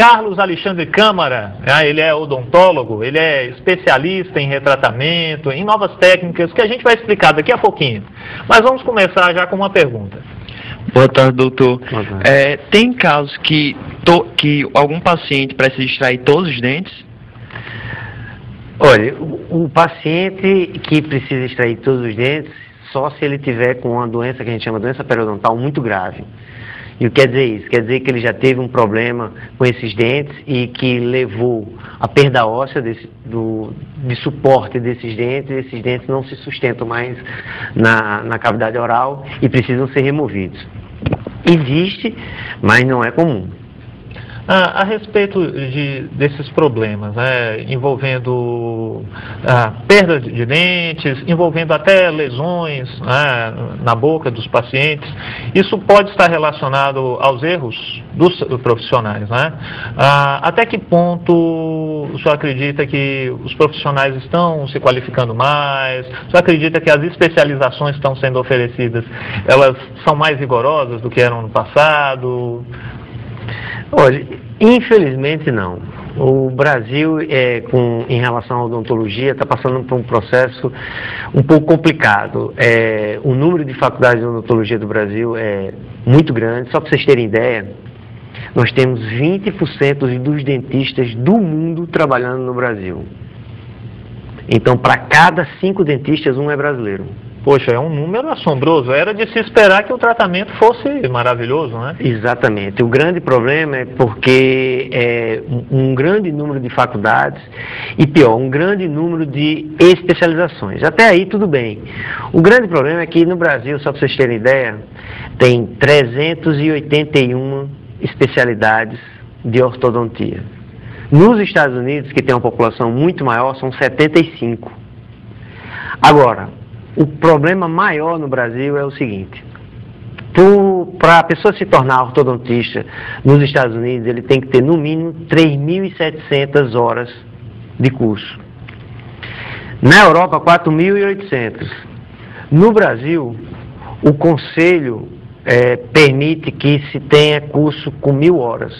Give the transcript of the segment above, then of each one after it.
Carlos Alexandre Câmara, ele é odontólogo, ele é especialista em retratamento, em novas técnicas, que a gente vai explicar daqui a pouquinho. Mas vamos começar já com uma pergunta. Boa tarde, doutor. Tem casos que algum paciente precisa extrair todos os dentes? Olha, o paciente que precisa extrair todos os dentes, só se ele tiver com uma doença que a gente chama de doença periodontal muito grave. E o que quer dizer isso? Quer dizer que ele já teve um problema com esses dentes e que levou à perda óssea de suporte desses dentes, e esses dentes não se sustentam mais na cavidade oral e precisam ser removidos. Existe, mas não é comum. A respeito desses problemas, envolvendo perda de dentes, envolvendo até lesões na boca dos pacientes, isso pode estar relacionado aos erros dos profissionais, até que ponto o senhor acredita que os profissionais estão se qualificando mais? O senhor acredita que as especializações que estão sendo oferecidas, elas são mais rigorosas do que eram no passado? Olha, infelizmente não. O Brasil, em relação à odontologia, está passando por um processo um pouco complicado. O número de faculdades de odontologia do Brasil é muito grande. Só para vocês terem ideia, nós temos 20% dos dentistas do mundo trabalhando no Brasil. Então, para cada 5 dentistas, um é brasileiro. Poxa, é um número assombroso. Era de se esperar que o tratamento fosse maravilhoso, né? Exatamente. O grande problema é porque um grande número de faculdades e, pior, um grande número de especializações. Até aí, tudo bem. O grande problema é que no Brasil, só para vocês terem ideia, tem 381 especialidades de ortodontia. Nos Estados Unidos, que tem uma população muito maior, são 75. Agora, o problema maior no Brasil é o seguinte: para a pessoa se tornar ortodontista nos Estados Unidos, ele tem que ter no mínimo 3.700 horas de curso. Na Europa, 4.800. No Brasil, o Conselho permite que se tenha curso com 1.000 horas.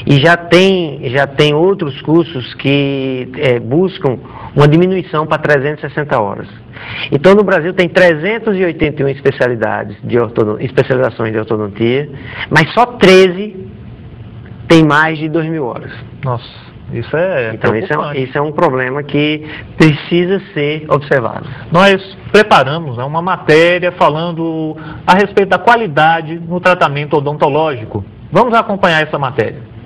E já tem outros cursos que buscam uma diminuição para 360 horas. Então, no Brasil tem 381 especializações de ortodontia, mas só 13 tem mais de 2.000 horas. Nossa, isso é então isso é um problema que precisa ser observado. Nós preparamos uma matéria falando a respeito da qualidade no tratamento odontológico. Vamos acompanhar essa matéria.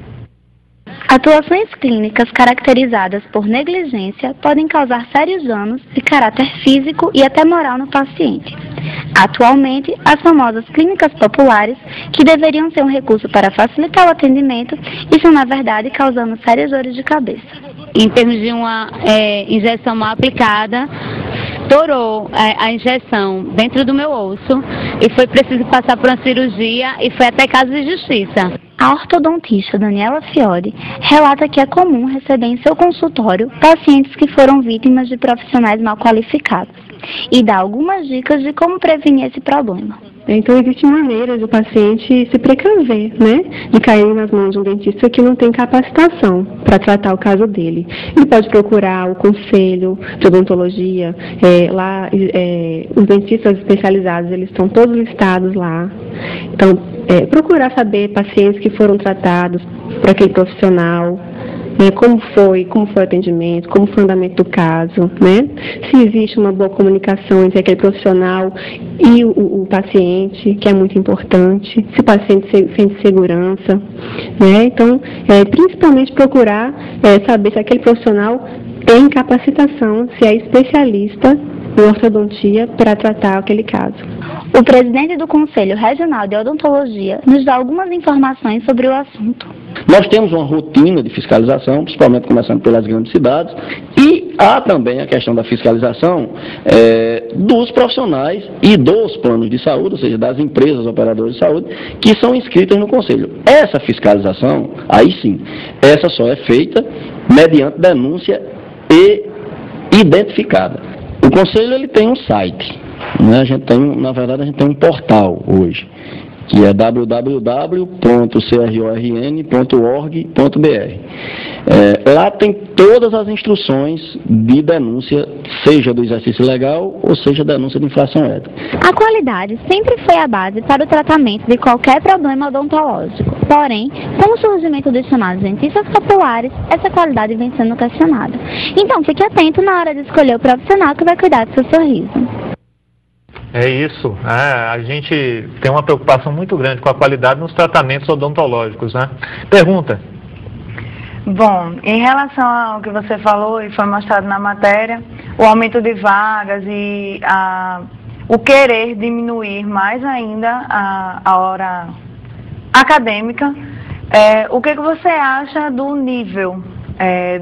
Atuações clínicas caracterizadas por negligência podem causar sérios danos de caráter físico e até moral no paciente. Atualmente, as famosas clínicas populares, que deveriam ser um recurso para facilitar o atendimento, estão na verdade causando sérias dores de cabeça. Em termos de uma injeção mal aplicada, estourou a injeção dentro do meu osso e foi preciso passar por uma cirurgia e foi até casa de justiça. A ortodontista Daniela Fiore relata que é comum receber em seu consultório pacientes que foram vítimas de profissionais mal qualificados e dá algumas dicas de como prevenir esse problema. Então, existe maneira do paciente se precaver, de cair nas mãos de um dentista que não tem capacitação para tratar o caso dele. Ele pode procurar o conselho de odontologia, os dentistas especializados, eles estão todos listados lá. Então, procurar saber pacientes que foram tratados por aquele profissional, como foi o atendimento, como foi o andamento do caso, se existe uma boa comunicação entre aquele profissional e o paciente, que é muito importante, se o paciente sente segurança, Então, principalmente procurar saber se aquele profissional tem capacitação, se é especialista em ortodontia para tratar aquele caso. O presidente do Conselho Regional de Odontologia nos dá algumas informações sobre o assunto. Nós temos uma rotina de fiscalização, principalmente começando pelas grandes cidades, e há também a questão da fiscalização dos profissionais e dos planos de saúde, ou seja, das empresas operadoras de saúde, que são inscritas no Conselho. Essa fiscalização, aí sim, essa só é feita mediante denúncia e identificada. O Conselho ele tem um site, a gente tem, na verdade, a gente tem um portal hoje, que é www.crorn.org.br. Lá tem todas as instruções de denúncia, seja do exercício legal ou seja denúncia de infração ética. A qualidade sempre foi a base para o tratamento de qualquer problema odontológico. Porém, com o surgimento dos chamados dentistas populares, essa qualidade vem sendo questionada. Então, fique atento na hora de escolher o profissional que vai cuidar do seu sorriso. É isso, a gente tem uma preocupação muito grande com a qualidade nos tratamentos odontológicos, né? Pergunta. Bom, em relação ao que você falou e foi mostrado na matéria, o aumento de vagas e o querer diminuir mais ainda a hora acadêmica, o que você acha do nível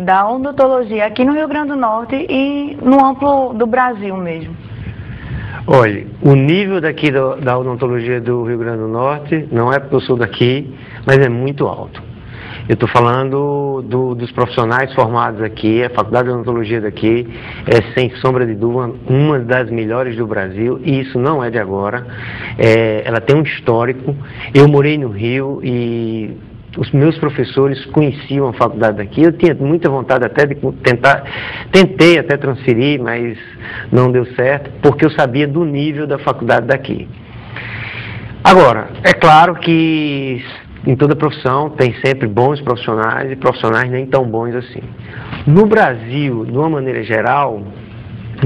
da odontologia aqui no Rio Grande do Norte e no amplo do Brasil mesmo? Olha, o nível daqui da odontologia do Rio Grande do Norte, não é porque eu sou daqui, mas é muito alto. Eu estou falando dos profissionais formados aqui, a Faculdade de Odontologia daqui é, sem sombra de dúvida, uma das melhores do Brasil, e isso não é de agora. Ela tem um histórico. Eu morei no Rio e os meus professores conheciam a faculdade daqui. Eu tinha muita vontade até de tentei até transferir, mas não deu certo, porque eu sabia do nível da faculdade daqui. Agora, é claro que em toda profissão tem sempre bons profissionais e profissionais nem tão bons assim. No Brasil, de uma maneira geral,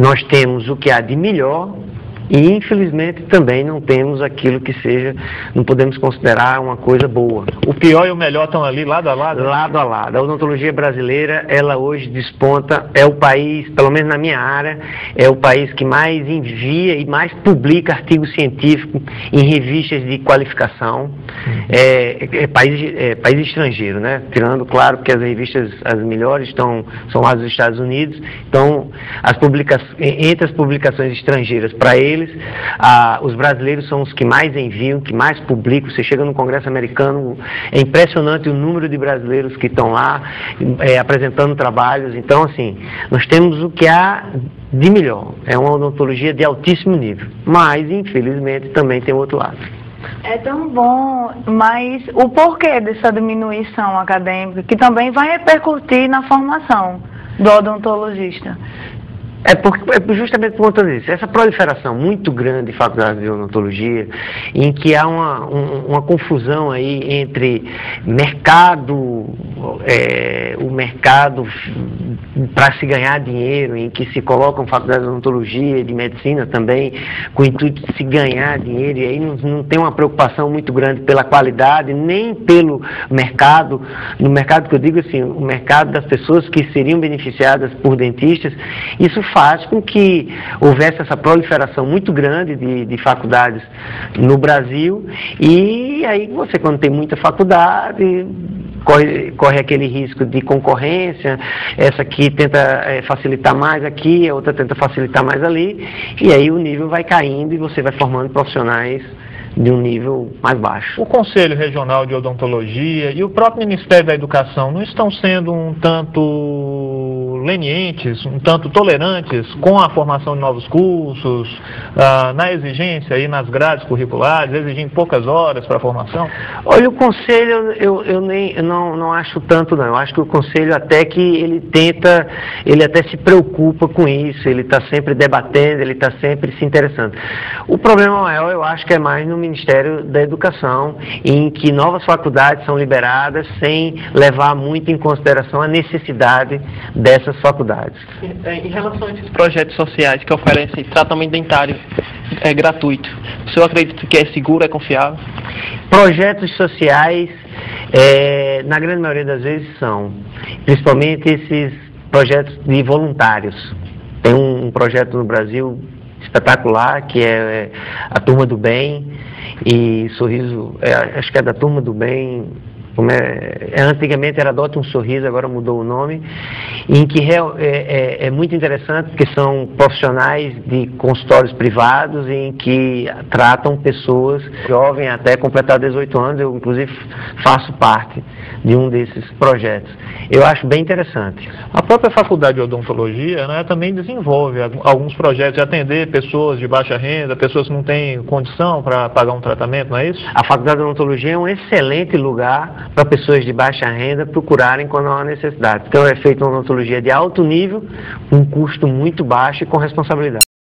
nós temos o que há de melhor e, infelizmente, também não temos aquilo que seja, não podemos considerar uma coisa boa. O pior e o melhor estão ali lado a lado? Lado a lado. A odontologia brasileira, ela hoje desponta, é o país, pelo menos na minha área, é o país que mais envia e mais publica artigos científicos em revistas de qualificação. País estrangeiro, né? Tirando, claro, que as revistas, as melhores, são lá dos Estados Unidos. Então, entre as publicações estrangeiras, para eles, os brasileiros são os que mais enviam, que mais publicam. Você chega no Congresso americano, é impressionante o número de brasileiros que estão lá apresentando trabalhos. Então, assim, nós temos o que há de melhor. É uma odontologia de altíssimo nível, mas, infelizmente, também tem outro lado. É tão bom, mas o porquê dessa diminuição acadêmica, que também vai repercutir na formação do odontologista? Justamente por conta disso, essa proliferação muito grande de faculdades de odontologia, em que há uma confusão aí entre mercado, o mercado para se ganhar dinheiro, em que se colocam faculdades de odontologia e de medicina também, com o intuito de se ganhar dinheiro, e aí não tem uma preocupação muito grande pela qualidade, nem pelo mercado, no mercado que eu digo assim, o mercado das pessoas que seriam beneficiadas por dentistas. Isso faz com que houvesse essa proliferação muito grande de faculdades no Brasil, e aí você, quando tem muita faculdade, corre aquele risco de concorrência. Essa aqui tenta facilitar mais aqui, a outra tenta facilitar mais ali, e aí o nível vai caindo e você vai formando profissionais de um nível mais baixo. O Conselho Regional de Odontologia e o próprio Ministério da Educação não estão sendo um tanto lenientes, um tanto tolerantes com a formação de novos cursos, na exigência aí nas grades curriculares, exigindo poucas horas para a formação? Olha, o Conselho eu não acho tanto não. Eu acho que o Conselho até que ele até se preocupa com isso, ele está sempre debatendo, ele está sempre se interessando. O problema maior eu acho que é mais no Ministério da Educação, em que novas faculdades são liberadas sem levar muito em consideração a necessidade dessas faculdades. Em relação a esses projetos sociais que oferecem tratamento dentário gratuito, o senhor acredita que é seguro, é confiável? Projetos sociais, na grande maioria das vezes são, principalmente esses projetos de voluntários. Tem um projeto no Brasil espetacular, que é a Turma do Bem, e Sorriso, acho que é da Turma do Bem, Antigamente era Adote um Sorriso, agora mudou o nome, em que é muito interessante, porque são profissionais de consultórios privados em que tratam pessoas jovens até completar 18 anos. Eu, inclusive, faço parte de um desses projetos. Eu acho bem interessante. A própria Faculdade de Odontologia, né, também desenvolve alguns projetos de atender pessoas de baixa renda, pessoas que não têm condição para pagar um tratamento, não é isso? A Faculdade de Odontologia é um excelente lugar para pessoas de baixa renda procurarem quando há necessidade. Então é feita uma odontologia de alto nível, com um custo muito baixo e com responsabilidade.